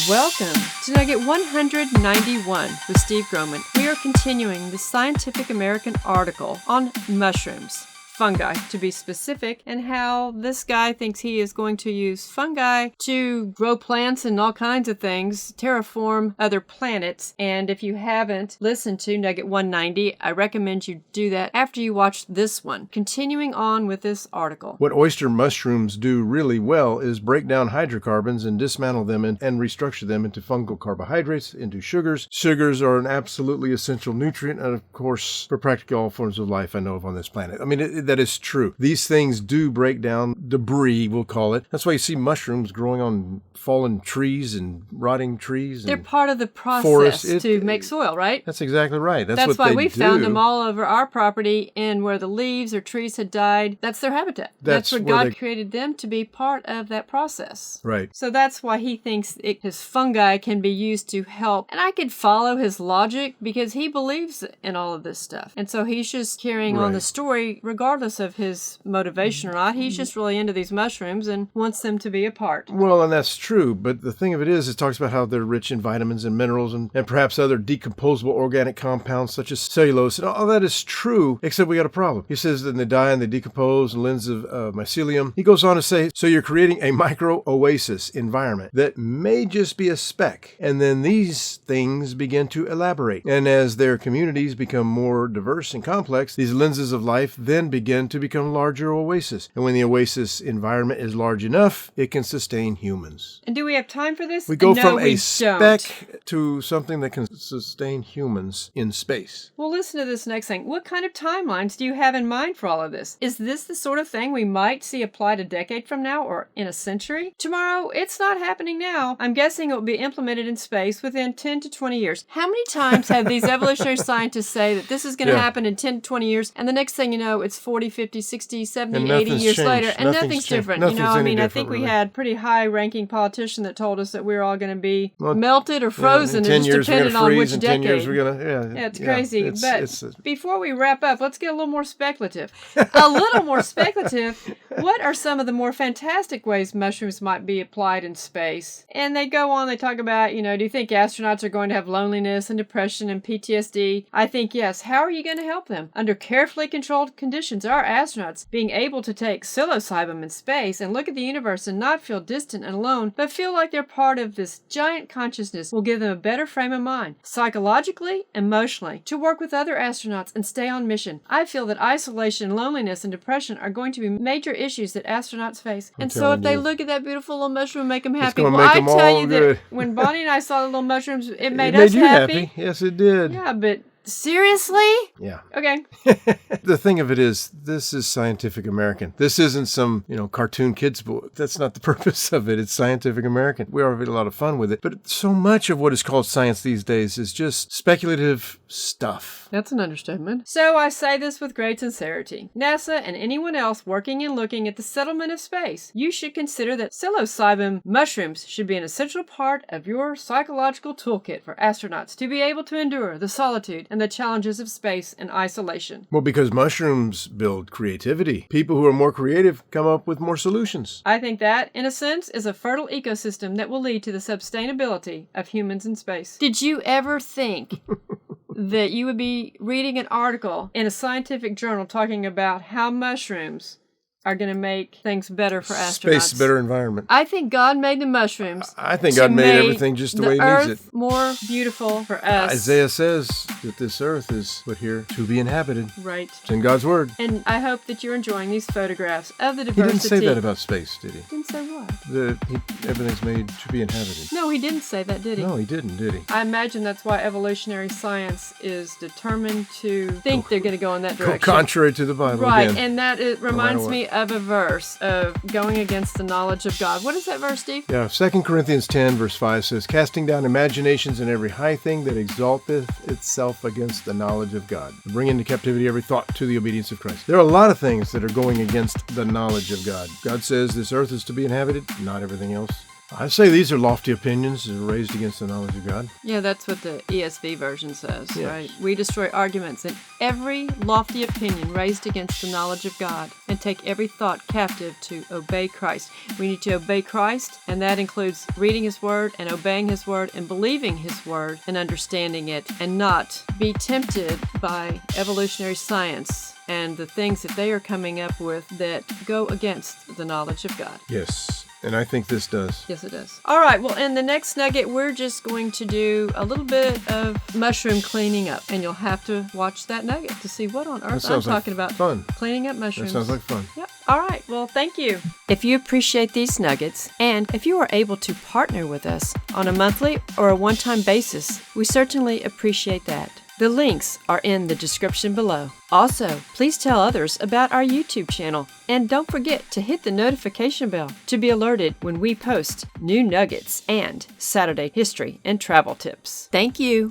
Welcome to Nugget 191 with Steve Groman. We are continuing the Scientific American article on mushrooms, fungi to be specific, and how this guy thinks he is going to use fungi to grow plants and all kinds of things, terraform other planets. And if you haven't listened to Nugget 190, I recommend you do that after you watch this one. Continuing on with this article. What oyster mushrooms do really well is break down hydrocarbons and dismantle them and restructure them into fungal carbohydrates, into sugars. Sugars are an absolutely essential nutrient, and of course, for practically all forms of life I know of on this planet. I mean, that is true. These things do break down debris, we'll call it. That's why you see mushrooms growing on fallen trees and rotting trees. They're part of the process to make soil, right? That's exactly right. That's why we found them all over our property, and where the leaves or trees had died, that's their habitat. That's where God created them to be part of that process. Right. So that's why he thinks his fungi can be used to help. And I could follow his logic because he believes in all of this stuff. And so he's just carrying on the story regardless of his motivation or not. He's just really into these mushrooms and wants them to be a part. Well, and that's true. But the thing of it is, it talks about how they're rich in vitamins and minerals and perhaps other decomposable organic compounds such as cellulose. And all that is true, except we got a problem. He says that they die and they decompose and lens of mycelium. He goes on to say, so you're creating a micro-oasis environment that may just be a speck. And then these things begin to elaborate. And as their communities become more diverse and complex, these lenses of life then begin to become larger oases. And when the oasis environment is large enough, it can sustain humans. And do we have time for this? We go from a speck to something that can sustain humans in space. Well, listen to this next thing. What kind of timelines do you have in mind for all of this? Is this the sort of thing we might see applied a decade from now or in a century? Tomorrow, it's not happening now. I'm guessing it will be implemented in space within 10 to 20 years. How many times have these evolutionary scientists say that this is going to happen in 10 to 20 years, and the next thing you know, it's 40, 50, 60, 70, 80 years later, and nothing's different. I think we had a pretty high-ranking politician that told us that we were all going to be melted or frozen. In 10 years, depended on which in decade. 10 years, we're going to, it's crazy. But before we wrap up, let's get a little more speculative. What are some of the more fantastic ways mushrooms might be applied in space? And they go on, they talk about, do you think astronauts are going to have loneliness and depression and PTSD? I think yes. How are you going to help them? Under carefully controlled conditions, our astronauts being able to take psilocybin in space and look at the universe and not feel distant and alone, but feel like they're part of this giant consciousness will give them a better frame of mind, psychologically, emotionally, to work with other astronauts and stay on mission. I feel that isolation, loneliness, and depression are going to be major issues that astronauts face. And so if they look at that beautiful little mushroom and make them happy, I tell you that when Bonnie and I saw the little mushrooms, it made us happy. Yes, it did. Yeah, but seriously? Yeah. Okay. The thing of it is, this is Scientific American. This isn't some, cartoon kids book. That's not the purpose of it. It's Scientific American. We are having a lot of fun with it. But so much of what is called science these days is just speculative stuff. That's an understatement. So I say this with great sincerity. NASA and anyone else working and looking at the settlement of space, you should consider that psilocybin mushrooms should be an essential part of your psychological toolkit for astronauts to be able to endure the solitude and the challenges of space and isolation. Well, because mushrooms build creativity. People who are more creative come up with more solutions. I think that, in a sense, is a fertile ecosystem that will lead to the sustainability of humans in space. Did you ever think that you would be reading an article in a scientific journal talking about how mushrooms are going to make things better for astronauts? Space, better environment. I think God made the mushrooms. I think God made everything just the way He needs it. More beautiful for us. Isaiah says that this earth is put here to be inhabited. Right. It's in God's word. And I hope that you're enjoying these photographs of the diversity. He didn't say that about space, did he? Didn't say what? Everything's made to be inhabited. No, he didn't say that, did he? No, he didn't, did he? I imagine that's why evolutionary science is determined to think they're going to go in that direction. Contrary to the Bible. Right, again. and that it reminds me of a verse of going against the knowledge of God. What is that verse, Steve? Yeah, 2 Corinthians 10, verse 5 says, casting down imaginations and every high thing that exalteth itself against the knowledge of God, to bring into captivity every thought to the obedience of Christ. There are a lot of things that are going against the knowledge of God. God says this earth is to be inhabited, not everything else. I say these are lofty opinions raised against the knowledge of God. Yeah, that's what the ESV version says, Yes. right? We destroy arguments and every lofty opinion raised against the knowledge of God and take every thought captive to obey Christ. We need to obey Christ, and that includes reading His Word and obeying His Word and believing His Word and understanding it, and not be tempted by evolutionary science and the things that they are coming up with that go against the knowledge of God. Yes, and I think this does. Yes, it does. All right, well, in the next nugget, we're just going to do a little bit of mushroom cleaning up, and you'll have to watch that nugget to see what on earth I'm talking about. Fun. Cleaning up mushrooms. That sounds like fun. Yep. All right, well, thank you. If you appreciate these nuggets, and if you are able to partner with us on a monthly or a one-time basis, we certainly appreciate that. The links are in the description below. Also, please tell others about our YouTube channel, and don't forget to hit the notification bell to be alerted when we post new nuggets and Saturday history and travel tips. Thank you.